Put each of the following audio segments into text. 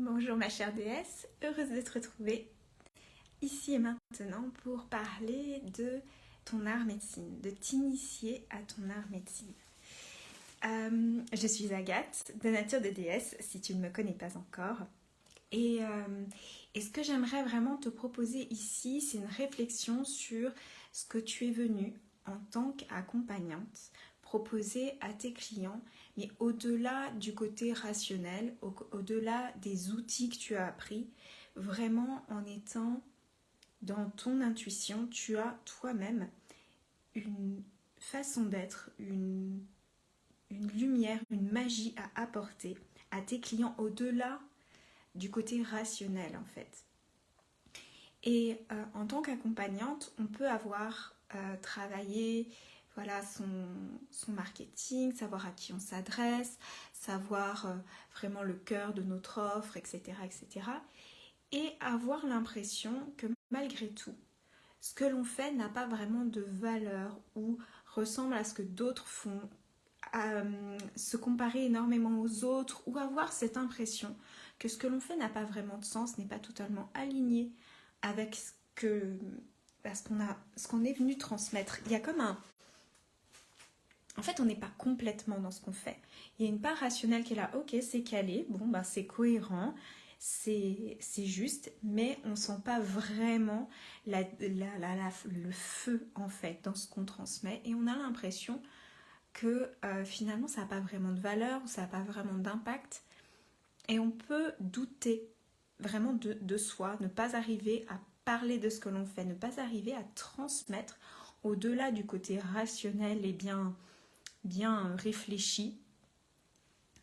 Bonjour ma chère déesse, heureuse de te retrouver ici et maintenant pour parler de ton art médecine, de t'initier à ton art médecine. Je suis Agathe, de nature de déesse, si tu ne me connais pas encore. Et ce que j'aimerais vraiment te proposer ici, c'est une réflexion sur ce que tu es venue en tant qu'accompagnante proposer à tes clients, mais au-delà du côté rationnel, au-delà des outils que tu as appris, vraiment en étant dans ton intuition, tu as toi-même une façon d'être, une lumière, une magie à apporter à tes clients au-delà du côté rationnel en fait. Et en tant qu'accompagnante, on peut avoir travaillé son marketing, savoir à qui on s'adresse, savoir vraiment le cœur de notre offre, etc., etc. Et avoir l'impression que malgré tout, ce que l'on fait n'a pas vraiment de valeur ou ressemble à ce que d'autres font, se comparer énormément aux autres ou avoir cette impression que ce que l'on fait n'a pas vraiment de sens, n'est pas totalement aligné avec ce qu'on est venu transmettre. Il y a comme un... En fait, on n'est pas complètement dans ce qu'on fait. Il y a une part rationnelle qui est là, ok, c'est calé, bon, ben, c'est cohérent, c'est juste, mais on ne sent pas vraiment le feu, en fait, dans ce qu'on transmet. Et on a l'impression que finalement, ça n'a pas vraiment de valeur, ou ça n'a pas vraiment d'impact. Et on peut douter vraiment de soi, ne pas arriver à parler de ce que l'on fait, ne pas arriver à transmettre au-delà du côté rationnel et bien réfléchi,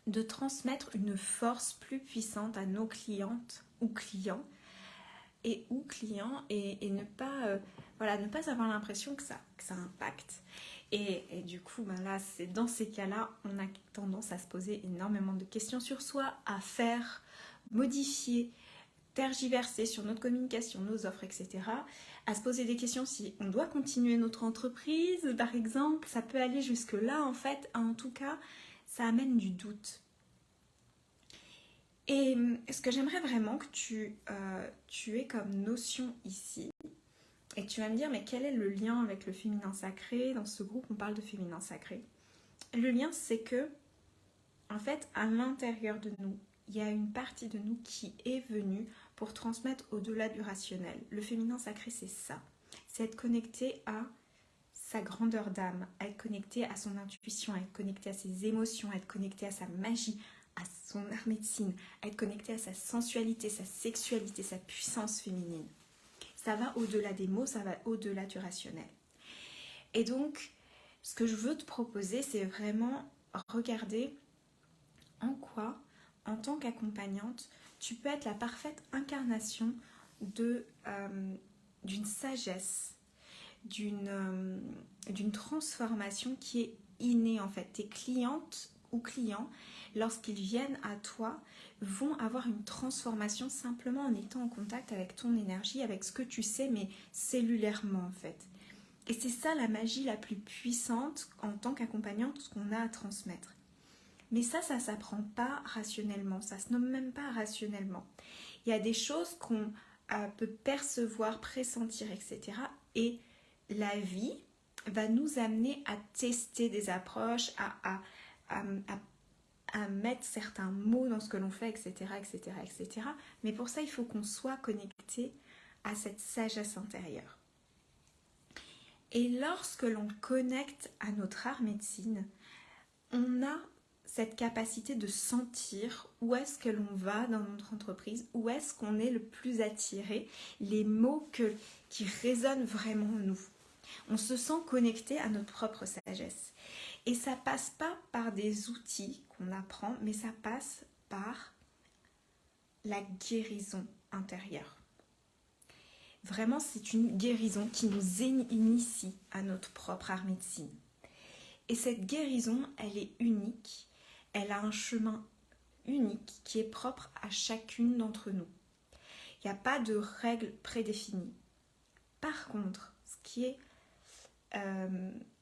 de transmettre une force plus puissante à nos clientes ou clients et ne pas ne pas avoir l'impression que ça impacte. Et du coup, ben là, c'est dans ces cas-là, on a tendance à se poser énormément de questions sur soi, à faire, modifier, tergiverser sur notre communication, nos offres, etc. À se poser des questions si on doit continuer notre entreprise, par exemple. Ça peut aller jusque-là, en fait. En tout cas, ça amène du doute. Et ce que j'aimerais vraiment que tu aies comme notion ici, et tu vas me dire, mais quel est le lien avec le féminin sacré? Dans ce groupe, on parle de féminin sacré. Le lien, c'est que, en fait, à l'intérieur de nous, il y a une partie de nous qui est venue pour transmettre au-delà du rationnel. Le féminin sacré, c'est ça. C'est être connecté à sa grandeur d'âme, à être connecté à son intuition, à être connecté à ses émotions, à être connecté à sa magie, à son art médecine, à être connecté à sa sensualité, sa sexualité, sa puissance féminine. Ça va au-delà des mots, ça va au-delà du rationnel. Et donc, ce que je veux te proposer, c'est vraiment regarder en quoi, en tant qu'accompagnante, tu peux être la parfaite incarnation d'une sagesse, d'une transformation qui est innée en fait. Tes clientes ou clients, lorsqu'ils viennent à toi, vont avoir une transformation simplement en étant en contact avec ton énergie, avec ce que tu sais, mais cellulairement en fait. Et c'est ça la magie la plus puissante en tant qu'accompagnante, ce qu'on a à transmettre. Mais ça s'apprend pas rationnellement, ça se nomme même pas rationnellement. Il y a des choses qu'on peut percevoir, pressentir, etc. Et la vie va nous amener à tester des approches, à mettre certains mots dans ce que l'on fait, etc., etc., etc. Mais pour ça, il faut qu'on soit connecté à cette sagesse intérieure. Et lorsque l'on connecte à notre art médecine, on a cette capacité de sentir où est-ce que l'on va dans notre entreprise, où est-ce qu'on est le plus attiré, les mots qui résonnent vraiment en nous. On se sent connecté à notre propre sagesse. Et ça passe pas par des outils qu'on apprend, mais ça passe par la guérison intérieure. Vraiment, c'est une guérison qui nous initie à notre propre art médecine. Et cette guérison, elle est unique. Elle a un chemin unique qui est propre à chacune d'entre nous. Il n'y a pas de règles prédéfinies. Par contre, ce qui est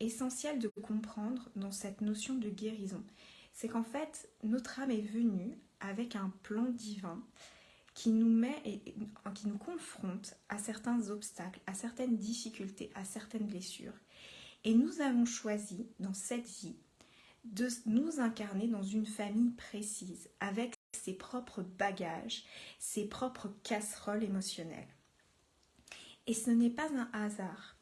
essentiel de comprendre dans cette notion de guérison, c'est qu'en fait, notre âme est venue avec un plan divin qui nous met et qui nous confronte à certains obstacles, à certaines difficultés, à certaines blessures. Et nous avons choisi dans cette vie de nous incarner dans une famille précise, avec ses propres bagages, ses propres casseroles émotionnelles. Et ce n'est pas un hasard.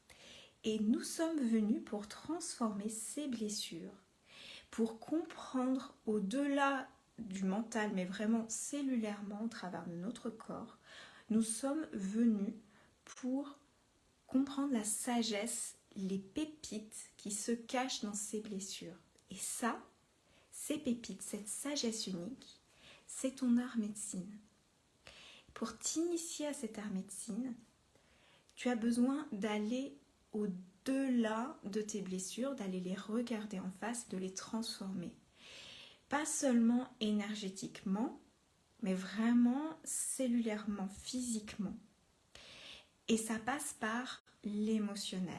Et nous sommes venus pour transformer ces blessures, pour comprendre au-delà du mental, mais vraiment cellulairement au travers de notre corps, nous sommes venus pour comprendre la sagesse, les pépites qui se cachent dans ces blessures. Et ça, ces pépites, cette sagesse unique, c'est ton art médecine. Pour t'initier à cet art médecine, tu as besoin d'aller au-delà de tes blessures, d'aller les regarder en face, de les transformer. Pas seulement énergétiquement, mais vraiment cellulairement, physiquement. Et ça passe par l'émotionnel.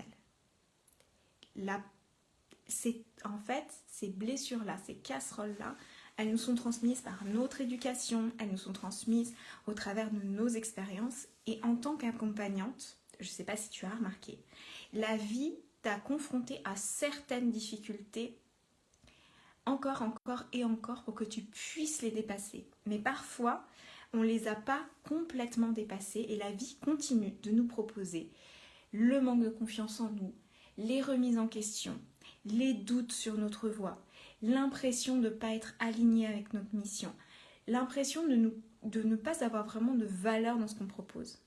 En fait, ces blessures-là, ces casseroles-là, elles nous sont transmises par notre éducation, elles nous sont transmises au travers de nos expériences. Et en tant qu'accompagnante, je ne sais pas si tu as remarqué, la vie t'a confronté à certaines difficultés encore et encore pour que tu puisses les dépasser. Mais parfois, on ne les a pas complètement dépassées et la vie continue de nous proposer le manque de confiance en nous, les remises en question, les doutes sur notre voie, l'impression de ne pas être aligné avec notre mission, l'impression de ne pas avoir vraiment de valeur dans ce qu'on propose.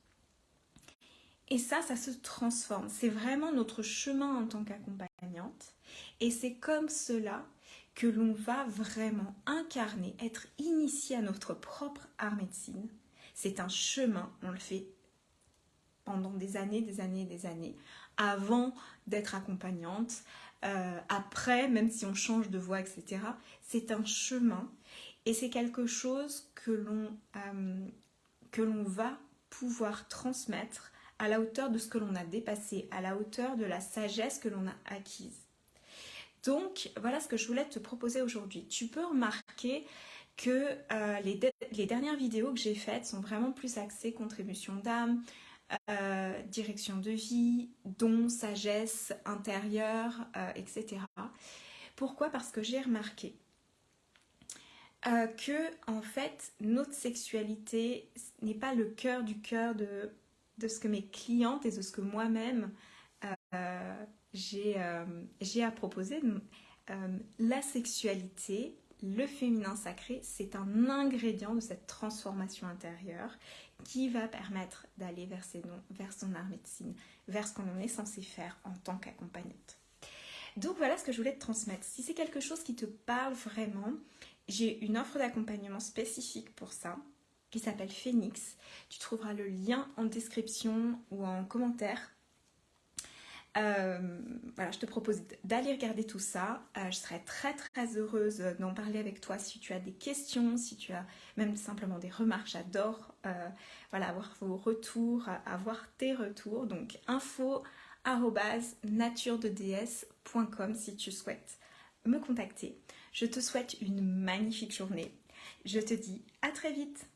Et ça se transforme. C'est vraiment notre chemin en tant qu'accompagnante. Et c'est comme cela que l'on va vraiment incarner, être initié à notre propre art médecine. C'est un chemin, on le fait pendant des années, avant d'être accompagnante, après, même si on change de voie, etc. C'est un chemin et c'est quelque chose que l'on va pouvoir transmettre à la hauteur de ce que l'on a dépassé, à la hauteur de la sagesse que l'on a acquise. Donc, voilà ce que je voulais te proposer aujourd'hui. Tu peux remarquer que les dernières vidéos que j'ai faites sont vraiment plus axées contribution d'âme, direction de vie, dons, sagesse intérieure, etc. Pourquoi ? Parce que j'ai remarqué que, en fait, notre sexualité n'est pas le cœur du cœur de ce que mes clientes et de ce que moi-même j'ai à proposer. La sexualité, le féminin sacré, c'est un ingrédient de cette transformation intérieure qui va permettre d'aller vers son art médecine, vers ce qu'on est censé faire en tant qu'accompagnante. Donc voilà ce que je voulais te transmettre. Si c'est quelque chose qui te parle vraiment, j'ai une offre d'accompagnement spécifique pour ça, qui s'appelle Phoenix. Tu trouveras le lien en description ou en commentaire. Voilà, je te propose d'aller regarder tout ça. Je serais très très heureuse d'en parler avec toi si tu as des questions, si tu as même simplement des remarques. J'adore avoir vos retours, avoir tes retours. Donc info@naturededs.com si tu souhaites me contacter. Je te souhaite une magnifique journée. Je te dis à très vite.